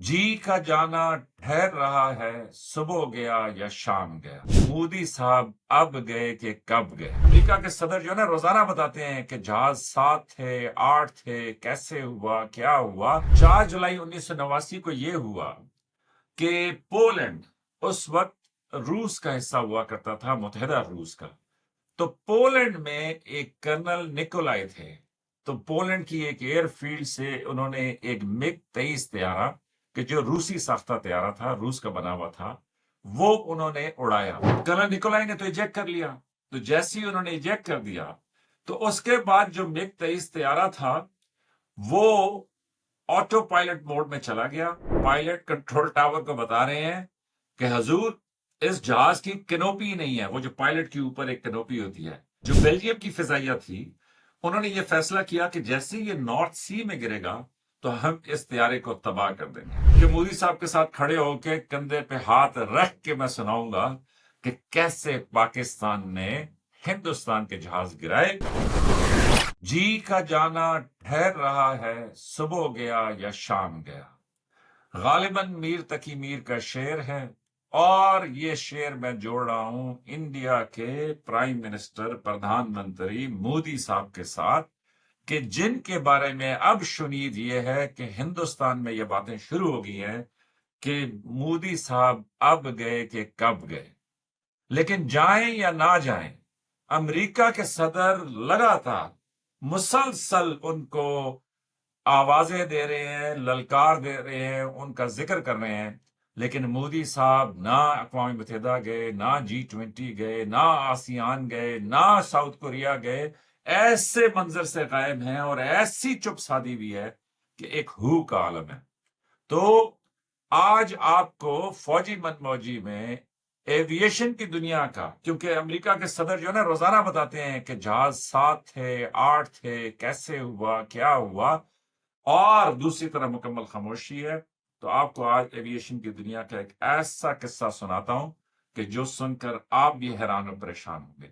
जी का जाना ठहर रहा है, सुबह गया या शाम गया। मोदी साहब अब गए कि कब गए। अमेरिका के सदर जो है ना रोजाना बताते हैं कि जहाज 7 थे, 8 थे, कैसे हुआ, क्या हुआ। 4 जुलाई 1989 को ये हुआ कि पोलैंड उस वक्त रूस का हिस्सा हुआ करता था, मुत्तहिदा रूस का। तो पोलैंड में एक कर्नल निकोलाई थे। तो पोलैंड की एक एयरफील्ड से उन्होंने एक मिग 23 तैयारा कि जो रूसी साख्ता तैयारा था, रूस का बना हुआ था, वो उन्होंने उड़ाया। कर्नल निकोलाई ने तो इजेक्ट कर लिया। तो जैसे ही उन्होंने इजेक्ट कर दिया तो उसके बाद जो मिग 23 तैयारा था वो ऑटो पायलट मोड में चला गया। पायलट कंट्रोल टावर को बता रहे हैं कि हजूर, इस जहाज की कैनोपी नहीं है, वो जो पायलट के ऊपर एक कैनोपी होती है। जो बेल्जियम की फिजाइया थी, उन्होंने ये फैसला किया कि जैसे ये नॉर्थ सी में गिरेगा तो हम इस तैयारे को तबाह कर देंगे। कि मोदी साहब के साथ खड़े होकर कंधे पे हाथ रख के मैं सुनाऊंगा कि कैसे पाकिस्तान ने हिंदुस्तान के जहाज गिराए। जी का जाना ठहर रहा है, सुबह गया या शाम गया। गालिबन मीर तकी मीर का शेर है। और ये शेर मैं जोड़ रहा हूं इंडिया के प्राइम मिनिस्टर, प्रधानमंत्री मोदी साहब के साथ, कि जिनके बारे में अब शुनीद ये है कि हिंदुस्तान में ये बातें शुरू हो गई हैं कि मोदी साहब अब गए कि कब गए। लेकिन जाएं या ना जाएं, अमेरिका के सदर लगातार मुसलसल उनको आवाजें दे रहे हैं, ललकार दे रहे हैं, उनका जिक्र कर रहे हैं। लेकिन मोदी साहब ना अक़वाम मुत्तहिदा गए, ना G20 गए, ना आसियान गए, ना साउथ कोरिया गए। ऐसे मंजर से गायब हैं और ऐसी चुप साधी भी है कि एक हू का आलम है। तो आज आपको फौजी मनमौजी में एविएशन की दुनिया का, क्योंकि अमेरिका के सदर जो है ना रोजाना बताते हैं कि जहाज 7 थे, 8 थे, कैसे हुआ, क्या हुआ, और दूसरी तरफ मुकम्मल खामोशी है। तो आपको आज एविएशन की दुनिया का एक ऐसा किस्सा सुनाता हूं कि जो सुनकर आप भी हैरान और परेशान होंगे।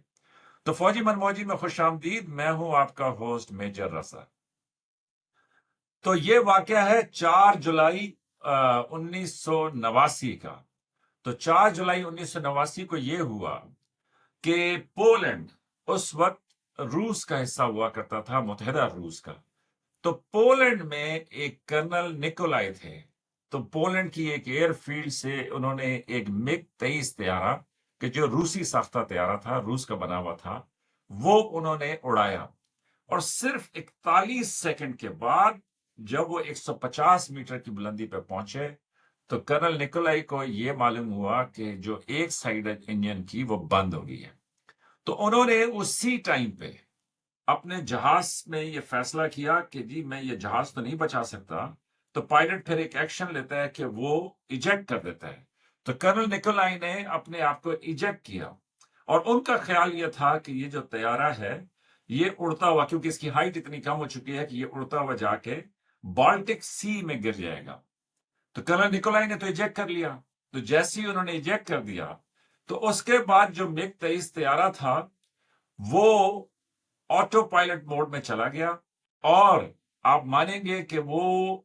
तो फौजी मनमौजी में खुश आमदीद। मैं हूं आपका होस्ट मेजर रसा। तो ये वाकया है 4 जुलाई 1989 का। तो 4 जुलाई 1989 को ये हुआ कि पोलैंड उस वक्त रूस का हिस्सा हुआ करता था, मुत्तहिदा रूस का। तो पोलैंड में एक कर्नल निकोलाई थे। तो पोलैंड की एक एयरफील्ड से उन्होंने एक मिग 23 तैयारा कि जो रूसी साख्ता तैयारा था, रूस का बना हुआ था, वो उन्होंने उड़ाया। और सिर्फ 41 सेकंड के बाद जब वो 150 मीटर की बुलंदी पर पहुंचे तो कर्नल निकोलाई को यह मालूम हुआ कि जो एक साइड इंजन की वो बंद हो गई है। तो उन्होंने उसी टाइम पे अपने जहाज में ये फैसला किया कि जी मैं ये जहाज तो नहीं बचा सकता। तो पायलट फिर एक एक्शन लेता है कि वो इजेक्ट कर देता है। तो कर्नल निकोलाई ने अपने आप को इजेक्ट किया और उनका ख्याल ये था कि ये जो तैयारा है ये उड़ता हुआ, क्योंकि इसकी हाइट इतनी कम हो चुकी है कि ये उड़ता हुआ जाके बाल्टिक सी में गिर जाएगा। तो कर्नल निकोलाई ने तो इजेक्ट कर लिया। तो जैसे ही उन्होंने इजेक्ट कर दिया तो उसके बाद जो मिग 23 तैयारा था वो ऑटो पायलट मोड में चला गया। और आप मानेंगे कि वो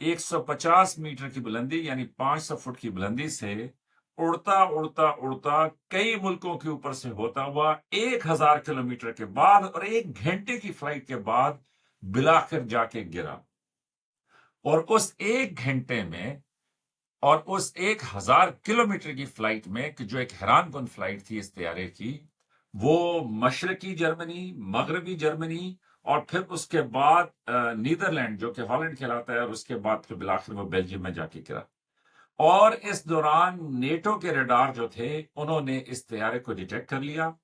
150 मीटर की बुलंदी यानी 500 फुट की बुलंदी से उड़ता उड़ता उड़ता कई मुल्कों के ऊपर से होता हुआ 1000 किलोमीटर के बाद और 1 घंटे की फ्लाइट के बाद बिलाखिर जाके गिरा। और उस 1 घंटे में और उस 1000 किलोमीटर की फ्लाइट में, कि जो एक हैरान कुन फ्लाइट थी इस तैयारे की, वो मशरकी जर्मनी, मगरबी जर्मनी और फिर उसके बाद नीदरलैंड जो कि हॉलैंड कहलाता है, और उसके बाद फिर बिलाखिर वो बेल्जियम में जाके गिरा। और इस दौरान नेटो के रडार जो थे उन्होंने इस तैयारे को डिटेक्ट कर लिया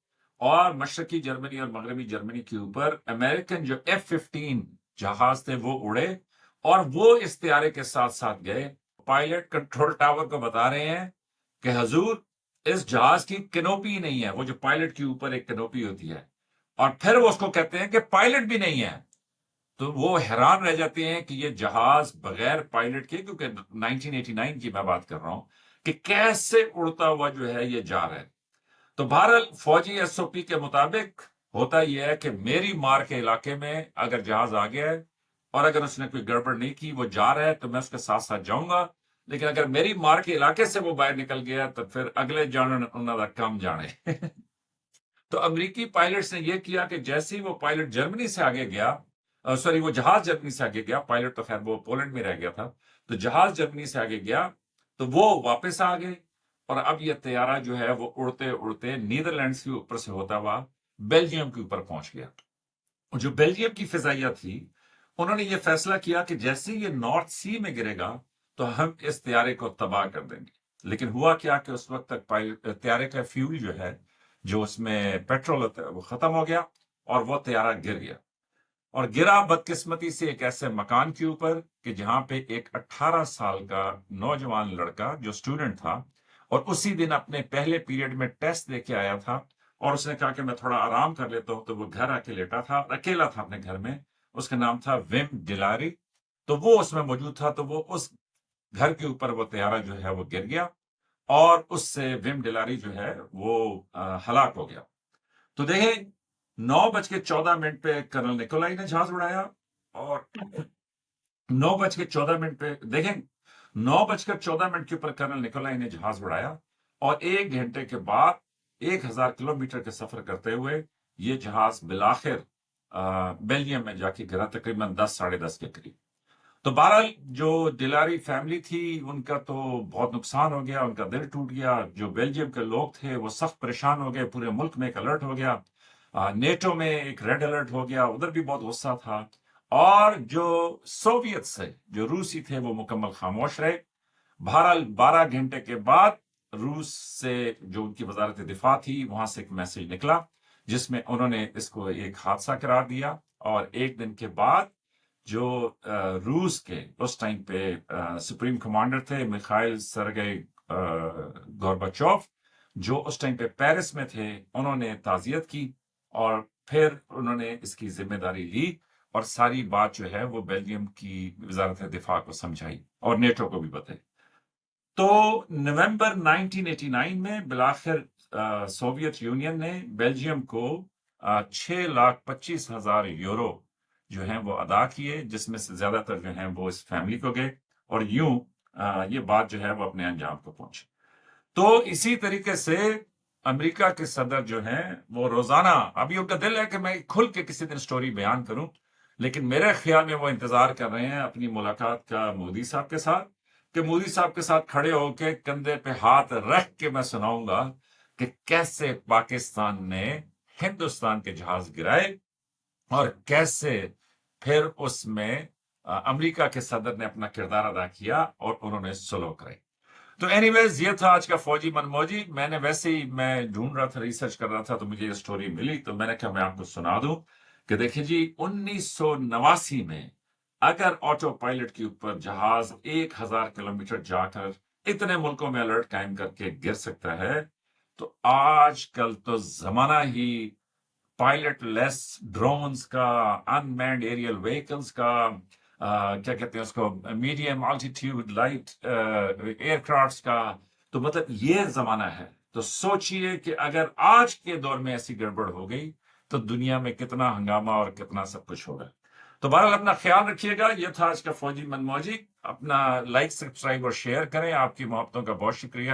और मशरकी जर्मनी और मगरबी जर्मनी के ऊपर अमेरिकन जो F-15 जहाज थे वो उड़े और वो इस तैयारे के साथ साथ गए। पायलट कंट्रोल टावर को बता रहे हैं कि हजूर, इस जहाज की कैनोपी नहीं है, वो जो पायलट के ऊपर एक कैनोपी होती है। और फिर वो उसको कहते हैं कि पायलट भी नहीं है। तो वो हैरान रह जाते हैं कि ये जहाज बगैर पायलट के, क्योंकि 1989 की मैं बात कर रहा हूं, कि कैसे उड़ता हुआ जो है ये जा रहा है। तो बहरहाल फौजी SOP के मुताबिक होता यह है कि मेरी मार के इलाके में अगर जहाज आ गया है اور اگر اس نے کوئی گڑبڑ نہیں کی، وہ جا رہا ہے تو میں اس کے ساتھ ساتھ جاؤں گا، لیکن اگر میری مار کے علاقے سے وہ باہر نکل گیا تو پھر اگلے جانن انہوں کا کم جانے۔ تو امریکی پائلٹس نے یہ کیا کہ جیسے ہی وہ پائلٹ جرمنی سے آگے گیا، سوری وہ جہاز جرمنی سے آگے گیا، پائلٹ تو خیر وہ پولینڈ میں رہ گیا تھا، تو جہاز جرمنی سے آگے گیا تو وہ واپس آ گئے، اور اب یہ طیارہ جو ہے وہ اڑتے اڑتے نیدرلینڈز کے اوپر سے ہوتا ہوا بیلجیم کے اوپر پہنچ گیا۔ اور جو بیلجیم کی فضائیہ تھی، انہوں نے یہ فیصلہ کیا کہ جیسے یہ نارتھ سی میں گرے گا تو ہم اس طیارے کو تباہ کر دیں گے۔ لیکن ہوا کیا کہ اس وقت تک طیارے کا فیول جو ہے، جو اس میں پیٹرول ہوتا ہے، وہ ختم ہو گیا اور وہ طیارہ گر گیا، اور گرا بدقسمتی سے ایک ایسے مکان کے اوپر کہ جہاں پہ ایک 18 سال کا نوجوان لڑکا جو اسٹوڈنٹ تھا، اور اسی دن اپنے پہلے پیریڈ میں ٹیسٹ دے کے آیا تھا، اور اس نے کہا کہ میں تھوڑا آرام کر لیتا ہوں، تو وہ گھر آ کے لیٹا تھا، اکیلا تھا اپنے گھر میں، اس کا نام تھا ویم ڈیلاری، تو وہ اس میں موجود تھا، تو وہ اس گھر کے اوپر وہ طیارہ جو ہے وہ گر گیا، اور اس سے ویم ڈیلاری جو ہے وہ ہلاک ہو گیا۔ تو دیکھیں 9:14 پہ کرنل نکولائی نے جہاز اڑایا، اور 9:14 پہ دیکھیں 9:14 کے اوپر کرنل نکولائی نے جہاز اڑایا، اور 1 گھنٹے کے بعد 1000 کلومیٹر کے سفر کرتے ہوئے یہ جہاز بالآخر بیلجیم میں جا کے گرا، تقریباً 10 کے قریب۔ تو بہرحال جو ڈیلاری فیملی تھی ان کا تو بہت نقصان ہو گیا، ان کا دل ٹوٹ گیا، جو بیلجیم کے لوگ تھے وہ سخت پریشان ہو گئے، پورے ملک میں ایک الرٹ ہو گیا، نیٹو میں ایک ریڈ الرٹ ہو گیا، ادھر بھی بہت غصہ تھا، اور جو سوویت سے جو روسی تھے وہ مکمل خاموش رہے۔ بہرحال 12 گھنٹے کے بعد روس سے جو ان کی وزارت دفاع تھی وہاں سے ایک میسج نکلا جس میں انہوں نے اس کو ایک حادثہ قرار دیا، اور 1 دن کے بعد جو روس کے اس ٹائم پہ سپریم کمانڈر تھے میخائل سرگئی گورباچوف، جو اس ٹائم پہ پیرس میں تھے، انہوں نے تعزیت کی، اور پھر انہوں نے اس کی ذمہ داری لی، اور ساری بات جو ہے وہ بیلجیم کی وزارت دفاع کو سمجھائی اور نیٹو کو بھی بتائی۔ تو نومبر 1989 میں بالآخر سوویت یونین نے بیلجیم کو 6,25,000 یورو جو ہیں وہ ادا کیے، جس میں سے زیادہ تر جو ہیں وہ اس فیملی کو گئے، اور یوں یہ بات جو ہے وہ اپنے انجام کو پہنچی۔ تو اسی طریقے سے امریکہ کے صدر جو ہیں وہ روزانہ، ابھی ان کا دل ہے کہ میں کھل کے کسی دن سٹوری بیان کروں، لیکن میرے خیال میں وہ انتظار کر رہے ہیں اپنی ملاقات کا مودی صاحب کے ساتھ، کہ مودی صاحب کے ساتھ کھڑے ہو کے کندھے پہ ہاتھ رکھ کے میں سناؤں گا کہ کیسے پاکستان نے ہندوستان کے جہاز گرائے، اور کیسے پھر اس میں امریکہ کے صدر نے اپنا کردار ادا کیا اور انہوں نے سلو کرائی۔ تو اینی ویز یہ تھا آج کا فوجی من موجی۔ میں نے ویسے ہی میں ڈھونڈ رہا تھا، ریسرچ کر رہا تھا، تو مجھے یہ سٹوری ملی، تو میں نے کہا میں آپ کو سنا دوں کہ دیکھیں جی 1989 میں اگر آٹو پائلٹ کے اوپر جہاز 1000 کلومیٹر جا کر اتنے ملکوں میں الرٹ قائم کر کے گر سکتا ہے، تو آج کل تو زمانہ ہی پائلٹ لیس ڈرونز کا، ان مینڈ ایریل وہیکلز کا، کیا کہتے ہیں اس کو، میڈیم آلٹیٹیوڈ لائٹ ایئر کرافٹس کا، تو مطلب یہ زمانہ ہے۔ تو سوچئے کہ اگر آج کے دور میں ایسی گڑبڑ ہو گئی تو دنیا میں کتنا ہنگامہ اور کتنا سب کچھ ہوگا۔ تو بہرحال اپنا خیال رکھیے گا۔ یہ تھا آج کا فوجی من موجی۔ اپنا لائک، سبسکرائب اور شیئر کریں۔ آپ کی محبتوں کا بہت شکریہ۔